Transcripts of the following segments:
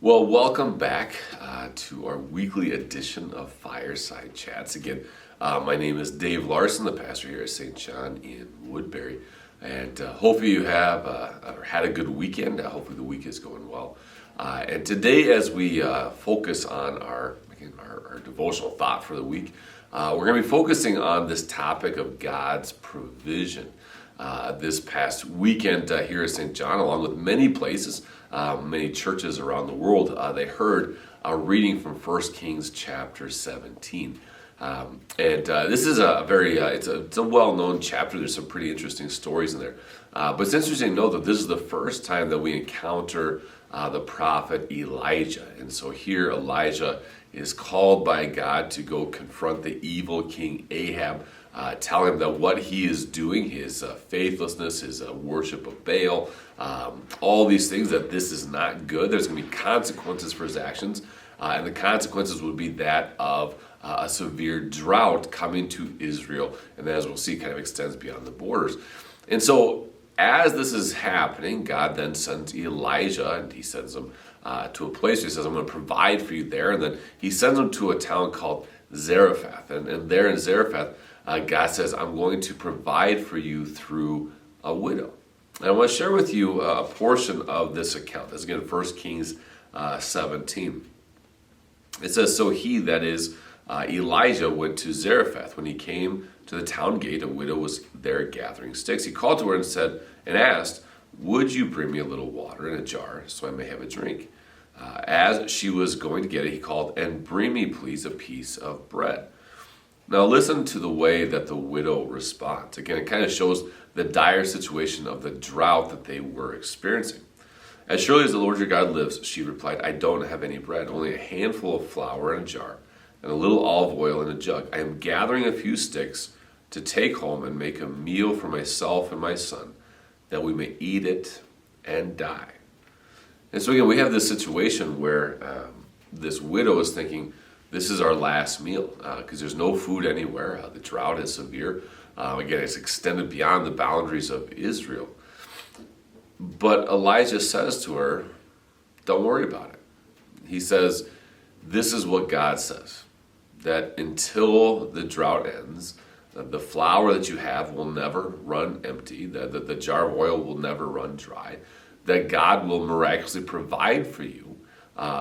Well, welcome back to our weekly edition of Fireside Chats. Again, my name is Dave Larson, the pastor here at St. John in Woodbury. And hopefully you have had a good weekend. Hopefully the week is going well. And today, as we focus on our devotional thought for the week, we're going to be focusing on this topic of God's provision. This past weekend here at St. John, along with many places, many churches around the world, they heard a reading from 1 Kings chapter 17. This is it's a well-known chapter. There's some pretty interesting stories in there. But it's interesting to note that this is the first time that we encounter the prophet Elijah. And so here Elijah is called by God to go confront the evil King Ahab, tell him that what he is doing, his faithlessness, his worship of Baal, all these things, that this is not good. There's going to be consequences for his actions, and the consequences would be that of a severe drought coming to Israel, and as we'll see, kind of extends beyond the borders. And so as this is happening, God then sends Elijah, and he sends him to a place where he says, I'm going to provide for you there. And then he sends him to a town called Zarephath. And there in Zarephath, God says, I'm going to provide for you through a widow. And I want to share with you a portion of this account. This is again 1 Kings 17. It says, so he, that is Elijah, went to Zarephath. When he came to the town gate, a widow was there gathering sticks. He called to her and asked, would you bring me a little water in a jar so I may have a drink? As she was going to get it, he called, and bring me, please, a piece of bread. Now listen to the way that the widow responds. Again, it kind of shows the dire situation of the drought that they were experiencing. As surely as the Lord your God lives, she replied, I don't have any bread, only a handful of flour in a jar and a little olive oil in a jug. I am gathering a few sticks to take home and make a meal for myself and my son, that we may eat it and die. And so again, we have this situation where this widow is thinking, this is our last meal, because there's no food anywhere. The drought is severe. Again, it's extended beyond the boundaries of Israel. But Elijah says to her, don't worry about it. He says, this is what God says, that until the drought ends, the flour that you have will never run empty, that the jar of oil will never run dry, that God will miraculously provide for you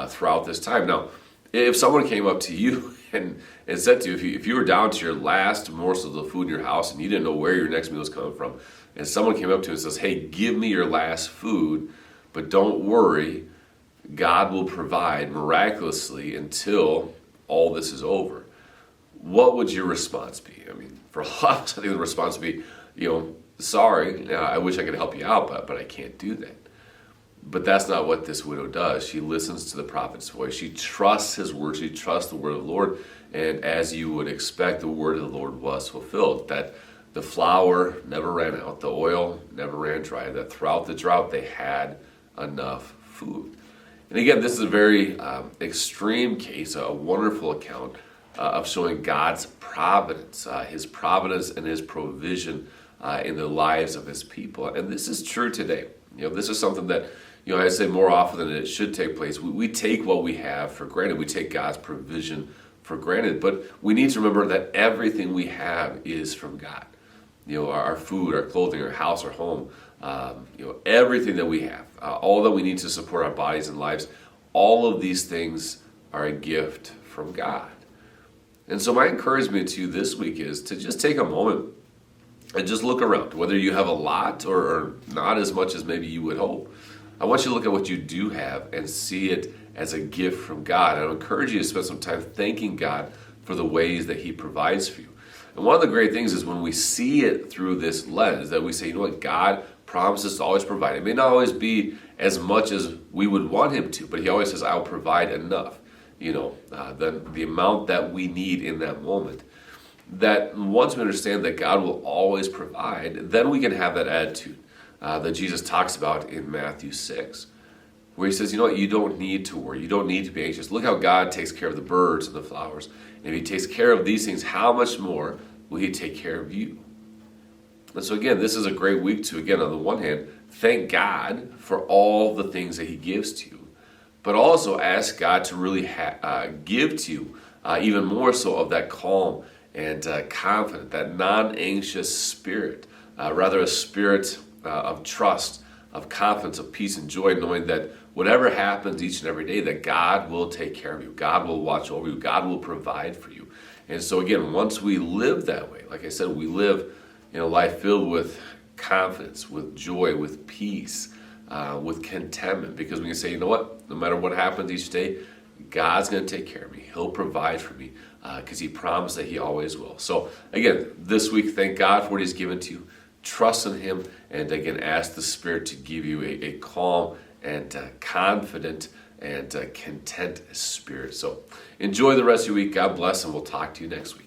throughout this time. Now, if someone came up to you and said to you, if you were down to your last morsel of the food in your house and you didn't know where your next meal was coming from, and someone came up to you and says, hey, give me your last food, but don't worry, God will provide miraculously until all this is over, what would your response be? I mean, for a lot of us, I think the response would be, sorry, I wish I could help you out, but I can't do that. But that's not what this widow does. She listens to the prophet's voice. She trusts his word. She trusts the word of the Lord. And as you would expect, the word of the Lord was fulfilled. That the flour never ran out. The oil never ran dry. That throughout the drought, they had enough food. And again, this is a very extreme case, a wonderful account of showing God's providence, his providence and his provision in the lives of his people. And this is true today. This is something that, I say more often than it should take place. We take what we have for granted. We take God's provision for granted. But we need to remember that everything we have is from God. Our food, our clothing, our house, our home, everything that we have, all that we need to support our bodies and lives, all of these things are a gift from God. And so my encouragement to you this week is to just take a moment and just look around, whether you have a lot or not as much as maybe you would hope. I want you to look at what you do have and see it as a gift from God. And I encourage you to spend some time thanking God for the ways that he provides for you. And one of the great things is when we see it through this lens, that we say, God promises to always provide. It may not always be as much as we would want him to, but he always says, I'll provide enough. The amount that we need in that moment. That once we understand that God will always provide, then we can have that attitude that Jesus talks about in Matthew 6, where he says, you don't need to worry. You don't need to be anxious. Look how God takes care of the birds and the flowers. And if he takes care of these things, how much more will he take care of you? And so again, this is a great week to, again, on the one hand, thank God for all the things that he gives to you. but also ask God to really give to you even more so of that calm and confident, that non-anxious spirit, rather a spirit of trust, of confidence, of peace and joy, knowing that whatever happens each and every day, that God will take care of you. God will watch over you. God will provide for you. And so again, once we live that way, like I said, we live in a life filled with confidence, with joy, with peace, with contentment, because we can say, you know what, no matter what happens each day, God's going to take care of me. He'll provide for me because He promised that He always will. So again, this week, thank God for what He's given to you. Trust in Him, and again, ask the Spirit to give you a calm and confident and content spirit. So enjoy the rest of your week. God bless, and we'll talk to you next week.